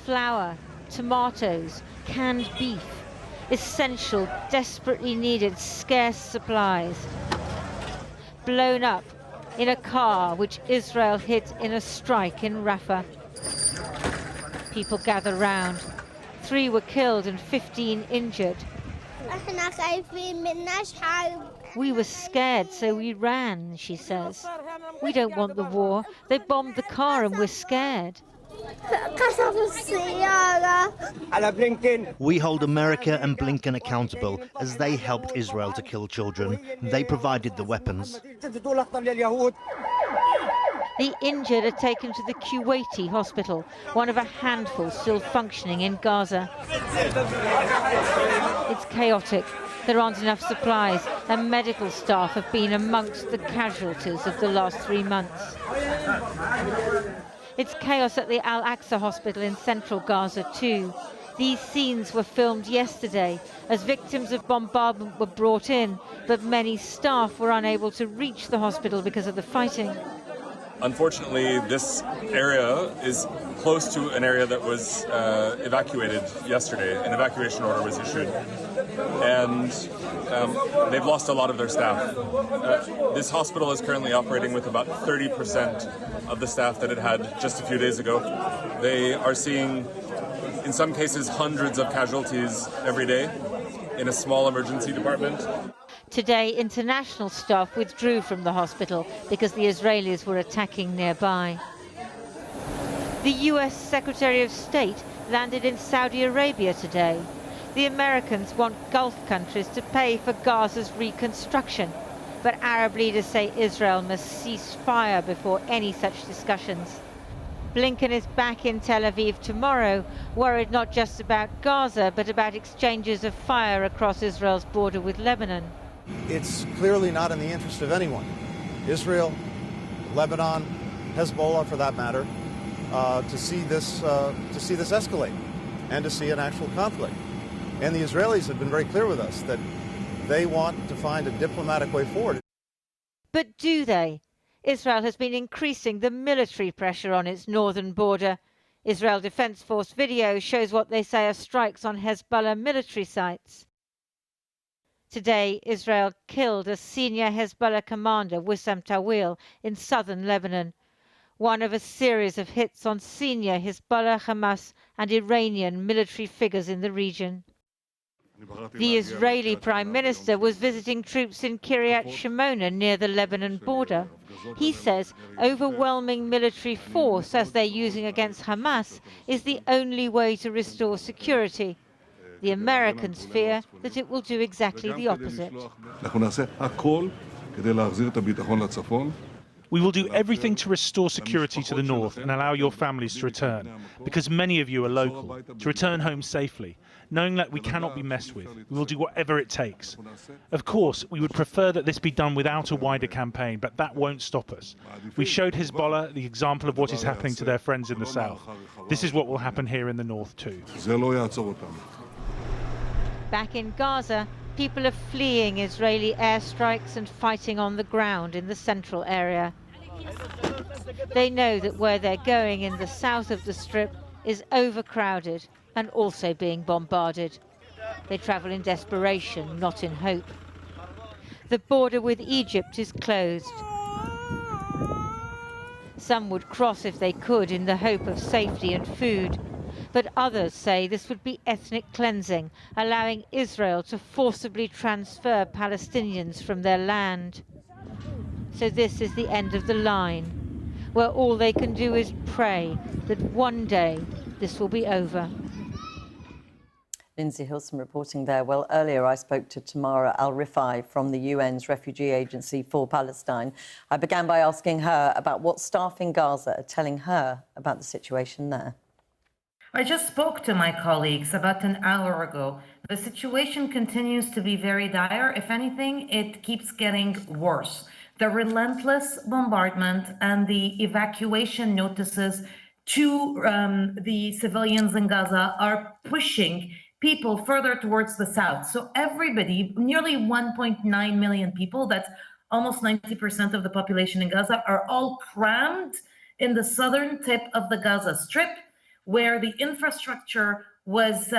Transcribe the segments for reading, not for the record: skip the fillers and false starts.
flour, tomatoes, canned beef, essential, desperately needed, scarce supplies. Blown up in a car which Israel hit in a strike in Rafah. People gather round. 3 were killed and 15 injured. We were scared, so we ran, she says. We don't want the war. They bombed the car and we're scared. We hold America and Blinken accountable as they helped Israel to kill children. They provided the weapons. The injured are taken to the Kuwaiti hospital, one of a handful still functioning in Gaza. It's chaotic. There aren't enough supplies, and medical staff have been amongst the casualties of the last 3 months. It's chaos at the Al-Aqsa hospital in central Gaza too. These scenes were filmed yesterday as victims of bombardment were brought in, but many staff were unable to reach the hospital because of the fighting. Unfortunately, this area is close to an area that was evacuated yesterday. An evacuation order was issued, and they've lost a lot of their staff. This hospital is currently operating with about 30% of the staff that it had just a few days ago. They are seeing, in some cases, hundreds of casualties every day in a small emergency department. Today, international staff withdrew from the hospital because the Israelis were attacking nearby. The US Secretary of State landed in Saudi Arabia today. The Americans want Gulf countries to pay for Gaza's reconstruction, but Arab leaders say Israel must cease fire before any such discussions. Blinken is back in Tel Aviv tomorrow, worried not just about Gaza, but about exchanges of fire across Israel's border with Lebanon. It's clearly not in the interest of anyone, Israel, Lebanon, Hezbollah for that matter, to see this escalate and to see an actual conflict. And the Israelis have been very clear with us that they want to find a diplomatic way forward. But do they? Israel has been increasing the military pressure on its northern border. Israel Defense Force video shows what they say are strikes on Hezbollah military sites. Today, Israel killed a senior Hezbollah commander, Wissam Tawil, in southern Lebanon, one of a series of hits on senior Hezbollah, Hamas and Iranian military figures in the region. The Israeli Prime Minister was visiting troops in Kiryat Shimona near the Lebanon border. He says overwhelming military force, as they're using against Hamas, is the only way to restore security. The Americans fear that it will do exactly the opposite. We will do everything to restore security to the north and allow your families to return, because many of you are local, to return home safely, knowing that we cannot be messed with. We will do whatever it takes. Of course, we would prefer that this be done without a wider campaign, but that won't stop us. We showed Hezbollah the example of what is happening to their friends in the south. This is what will happen here in the north too. Back in Gaza, people are fleeing Israeli airstrikes and fighting on the ground in the central area. They know that where they're going in the south of the Strip is overcrowded and also being bombarded. They travel in desperation, not in hope. The border with Egypt is closed. Some would cross if they could in the hope of safety and food. But others say this would be ethnic cleansing, allowing Israel to forcibly transfer Palestinians from their land. So this is the end of the line, where all they can do is pray that one day this will be over. Lindsay Hilson reporting there. Well, earlier I spoke to Tamara Al-Rifai from the UN's Refugee Agency for Palestine. I began by asking her about what staff in Gaza are telling her about the situation there. I just spoke to my colleagues about an hour ago. The situation continues to be very dire. If anything, it keeps getting worse. The relentless bombardment and the evacuation notices to the civilians in Gaza are pushing people further towards the south. So everybody, nearly 1.9 million people, that's almost 90% of the population in Gaza, are all crammed in the southern tip of the Gaza Strip, where the infrastructure was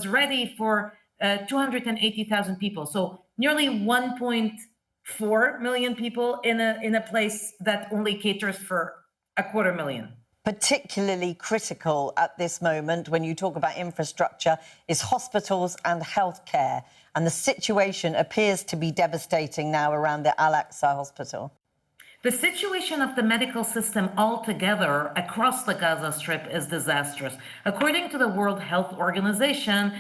ready for 280,000 people. So nearly 1.4 million people in a place that only caters for 250,000. Particularly critical at this moment when you talk about infrastructure is hospitals and healthcare. And the situation appears to be devastating now around the Al-Aqsa hospital. The situation of the medical system altogether across the Gaza Strip is disastrous. According to the World Health Organization,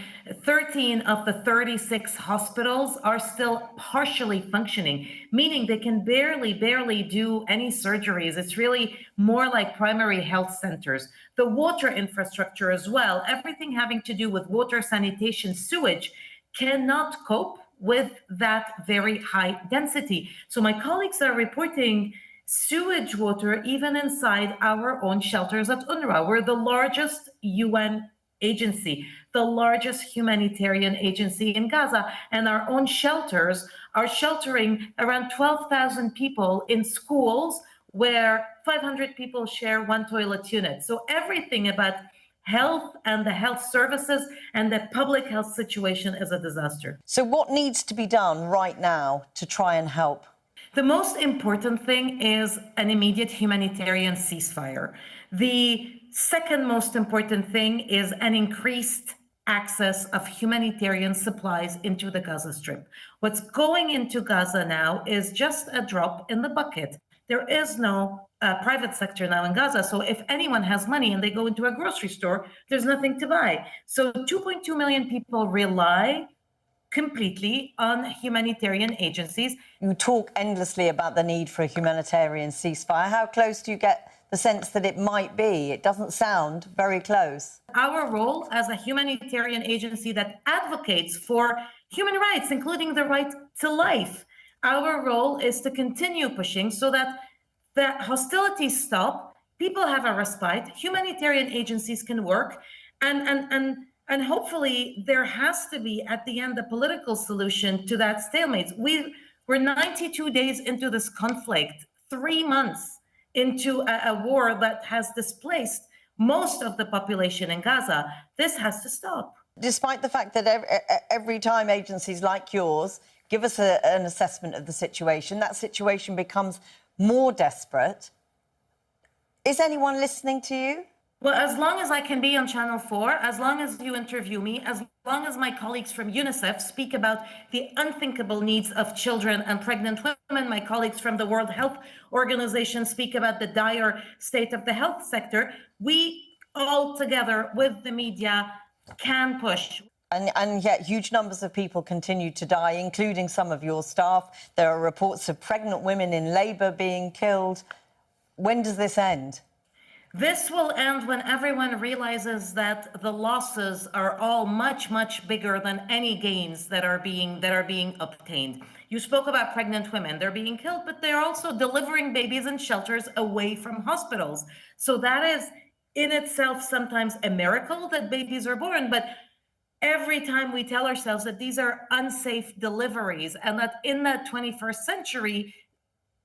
13 of the 36 hospitals are still partially functioning, meaning they can barely do any surgeries. It's really more like primary health centers. The water infrastructure as well, everything having to do with water, sanitation, sewage, cannot cope with that very high density. So my colleagues are reporting sewage water even inside our own shelters at UNRWA. We're the largest UN agency, the largest humanitarian agency in Gaza, and our own shelters are sheltering around 12,000 people in schools where 500 people share one toilet unit. So everything about health and the health services and the public health situation is a disaster. So what needs to be done right now to try and help? The most important thing is an immediate humanitarian ceasefire. The second most important thing is an increased access of humanitarian supplies into the Gaza Strip. What's going into Gaza now is just a drop in the bucket. There is no private sector now in Gaza. So if anyone has money and they go into a grocery store, there's nothing to buy. So 2.2 million people rely completely on humanitarian agencies. You talk endlessly about the need for a humanitarian ceasefire. How close do you get the sense that it might be? It doesn't sound very close. Our role as a humanitarian agency that advocates for human rights, including the right to life, our role is to continue pushing so that the hostilities stop, people have a respite, humanitarian agencies can work, and hopefully there has to be, at the end, a political solution to that stalemate. We're 92 days into this conflict, 3 months into a war that has displaced most of the population in Gaza. This has to stop. Despite the fact that every time agencies like yours give us an assessment of the situation, that situation becomes more desperate. Is anyone listening to you? Well, as long as I can be on Channel 4, as long as you interview me, as long as my colleagues from UNICEF speak about the unthinkable needs of children and pregnant women, my colleagues from the World Health Organization speak about the dire state of the health sector, we all together with the media can push. And yet huge numbers of people continue to die, including some of your staff. There are reports of pregnant women in labour being killed. When does this end? This will end when everyone realizes that the losses are all much, much bigger than any gains that are being obtained. You spoke about pregnant women. They're being killed, but they're also delivering babies in shelters away from hospitals. So that is in itself sometimes a miracle that babies are born, but every time we tell ourselves that these are unsafe deliveries and that in the 21st century,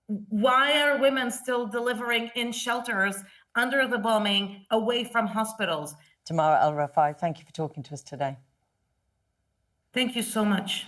why are women still delivering in shelters under the bombing, away from hospitals? Tamara Al-Rafai, thank you for talking to us today. Thank you so much.